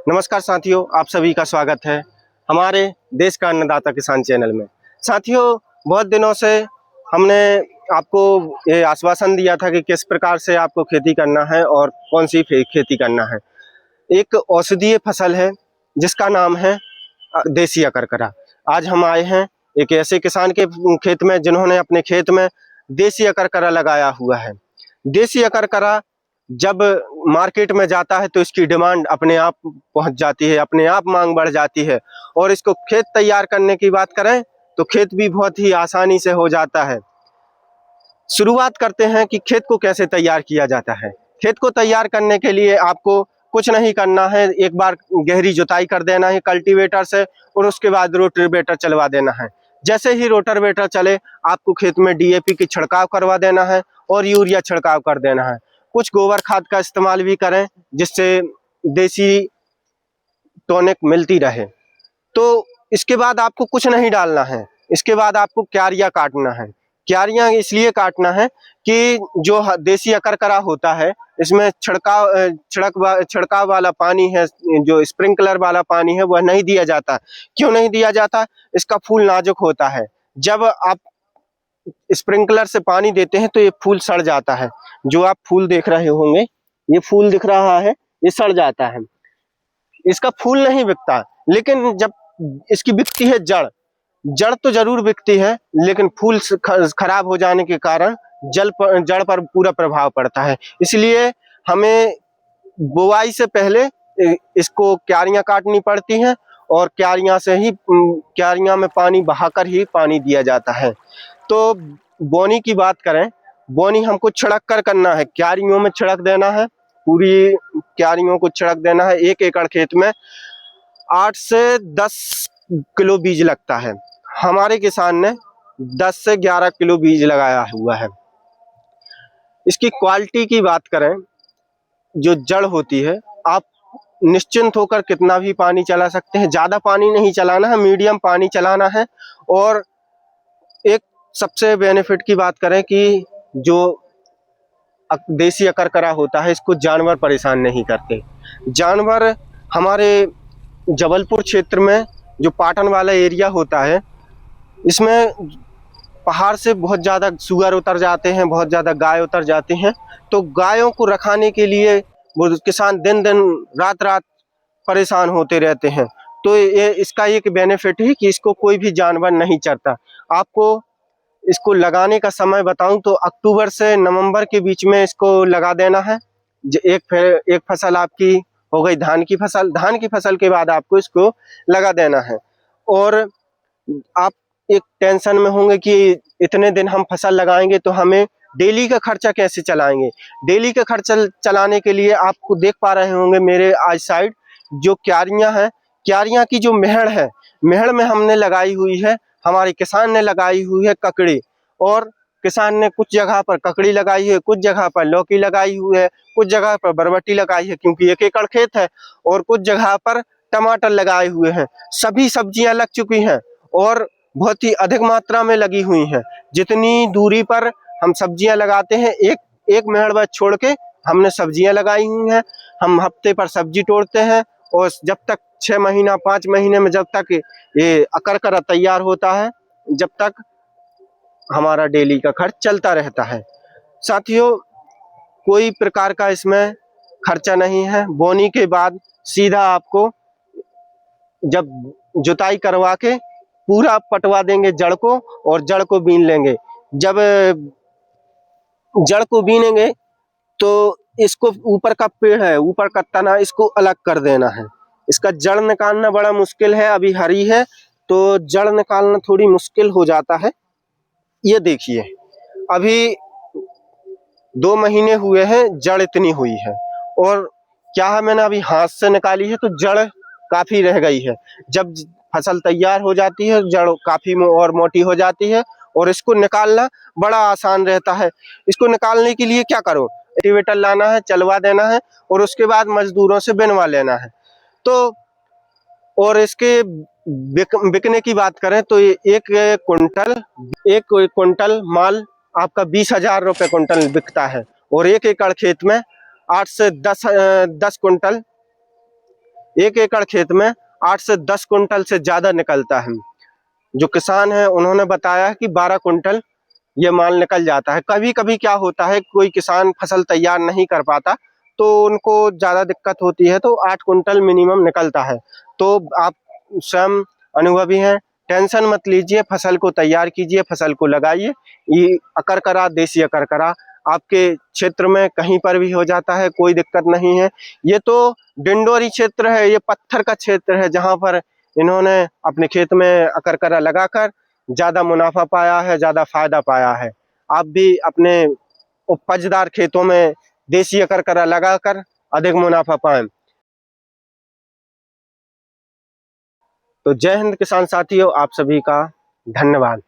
नमस्कार साथियों, आप सभी का स्वागत है हमारे देश का अन्नदाता किसान चैनल में। साथियों, बहुत दिनों से हमने आपको ये आश्वासन दिया था कि किस प्रकार से आपको खेती करना है और कौन सी खेती करना है। एक औषधीय फसल है जिसका नाम है देसी अकरकरा। आज हम आए हैं एक ऐसे किसान के खेत में जिन्होंने अपने खेत में देसी अकरकरा लगाया हुआ है। देसी अकरकरा जब मार्केट में जाता है तो इसकी डिमांड अपने आप पहुंच जाती है, अपने आप मांग बढ़ जाती है। और इसको खेत तैयार करने की बात करें तो खेत भी बहुत ही आसानी से हो जाता है। शुरुआत करते हैं कि खेत को कैसे तैयार किया जाता है। खेत को तैयार करने के लिए आपको कुछ नहीं करना है, एक बार गहरी जुताई कर देना है कल्टीवेटर से और उसके बाद रोटावेटर चलवा देना है। जैसे ही रोटावेटर चले आपको खेत में डीएपी की छिड़काव करवा देना है और यूरिया छिड़काव कर देना है। कुछ गोबर खाद का इस्तेमाल भी करें जिससे देसी टॉनिक मिलती रहे। तो इसके बाद आपको कुछ नहीं डालना है, इसके बाद आपको क्यारियां काटना है। क्यारियां इसलिए काटना है कि जो देसी अकरकरा होता है इसमें छिड़काव वाला पानी है, जो स्प्रिंकलर वाला पानी है वह नहीं दिया जाता। क्यों नहीं दिया जाता? इसका फूल नाजुक होता है। जब आप स्प्रिंकलर से पानी देते हैं तो ये फूल सड़ जाता है। जो आप फूल देख रहे होंगे, ये फूल दिख रहा है, ये सड़ जाता है। इसका फूल नहीं बिकता, लेकिन जब इसकी बिकती है जड़। जड़ तो जरूर बिकती है, लेकिन फूल खराब हो जाने के कारण जड़ पर पूरा प्रभाव पड़ता है। इसलिए हमें बुआई से पहले इसको क्यारियां काटनी पड़ती हैं और क्यारियां में पानी बहाकर ही पानी दिया जाता है। तो बोनी की बात करें, बोनी हमको छिड़क कर करना है, क्यारियों में छिड़क देना है, पूरी क्यारियों को छिड़क देना है। 1 एकड़ खेत में 8 से 10 किलो बीज लगता है। हमारे किसान ने 10 से 11 किलो बीज लगाया हुआ है। इसकी क्वालिटी की बात करें, जो जड़ होती है, आप निश्चिंत होकर कितना भी पानी चला सकते हैं। ज्यादा पानी नहीं चलाना है, मीडियम पानी चलाना है। और एक सबसे बेनिफिट की बात करें कि जो देसी अकरकरा होता है इसको जानवर परेशान नहीं करते। जानवर हमारे जबलपुर क्षेत्र में जो पाटन वाला एरिया होता है, इसमें पहाड़ से बहुत ज़्यादा सुअर उतर जाते हैं, बहुत ज़्यादा गाय उतर जाते हैं। तो गायों को रखाने के लिए वो किसान दिन दिन रात रात परेशान होते रहते हैं। तो ये इसका एक बेनिफिट है कि इसको कोई भी जानवर नहीं चरता। आपको इसको लगाने का समय बताऊं तो अक्टूबर से नवंबर के बीच में इसको लगा देना है। एक फसल आपकी हो गई धान की फसल। धान की फसल के बाद आपको इसको लगा देना है। और आप एक टेंशन में होंगे कि इतने दिन हम फसल लगाएंगे तो हमें डेली का खर्चा कैसे चलाएंगे। डेली का खर्चा चलाने के लिए आपको देख पा रहे होंगे मेरे आज साइड जो क्यारियां हैं, क्यारियां की जो मेहड़ है, मेहड़ में हमने लगाई हुई है, हमारे किसान ने लगाई हुई है ककड़ी। और किसान ने कुछ जगह पर ककड़ी लगाई है, कुछ जगह पर लौकी लगाई हुई है, कुछ जगह पर बरबटी लगाई है क्योंकि 1 एकड़ खेत है, और कुछ जगह पर टमाटर लगाए हुए हैं। सभी सब्जियां लग चुकी हैं और बहुत ही अधिक मात्रा में लगी हुई हैं। जितनी दूरी पर हम सब्जियां लगाते हैं, एक मेहड़ छोड़ के हमने सब्जियां लगाई हुई हैं। हम हफ्ते पर सब्जी तोड़ते हैं और जब तक 6 महीना 5 महीने में जब तक ये अकरकरा तैयार होता है, जब तक हमारा डेली का खर्च चलता रहता है। साथियों, कोई प्रकार का इसमें खर्चा नहीं है। बोनी के बाद सीधा आपको जब जुताई करवा के पूरा पटवा देंगे जड़ को और जड़ को बीन लेंगे। जब जड़ को बीनेंगे तो इसको ऊपर का पेड़ है, ऊपर का तना, इसको अलग कर देना है। इसका जड़ निकालना बड़ा मुश्किल है, अभी हरी है तो जड़ निकालना थोड़ी मुश्किल हो जाता है। ये देखिए, अभी 2 महीने हुए हैं, जड़ इतनी हुई है। और क्या है, मैंने अभी हाथ से निकाली है तो जड़ काफी रह गई है। जब फसल तैयार हो जाती है जड़ काफी और मोटी हो जाती है और इसको निकालना बड़ा आसान रहता है। इसको निकालने के लिए क्या करो, कल्टीवेटर लाना है, चलवा देना है और उसके बाद मजदूरों से बिनवा लेना है। तो और इसके बिकने की बात करें तो एक क्विंटल माल आपका 20,000 रुपये क्विंटल बिकता है। और 1 एकड़ खेत में 8 से 10 क्विंटल 1 एकड़ खेत में 8 से 10 कुंटल से ज्यादा निकलता है। जो किसान है उन्होंने बताया कि 12 कुंटल ये माल निकल जाता है। कभी कभी क्या होता है, कोई किसान फसल तैयार नहीं कर पाता तो उनको ज्यादा दिक्कत होती है, तो 8 कुंटल मिनिमम निकलता है। तो आप स्वयं अनुभवी हैं, टेंशन मत लीजिए, फसल को तैयार कीजिए, फसल को लगाइए। ये अकरकरा, देसी अकरकरा आपके क्षेत्र में कहीं पर भी हो जाता है, कोई दिक्कत नहीं है। ये तो डिंडोरी क्षेत्र है, ये पत्थर का क्षेत्र है, जहां पर इन्होंने अपने खेत में अकरकरा लगाकर ज्यादा मुनाफा पाया है, ज्यादा फायदा पाया है। आप भी अपने उपजदार खेतों में देसी अकरकरा लगाकर अधिक मुनाफा पाएं। तो जय हिंद किसान साथियों, आप सभी का धन्यवाद।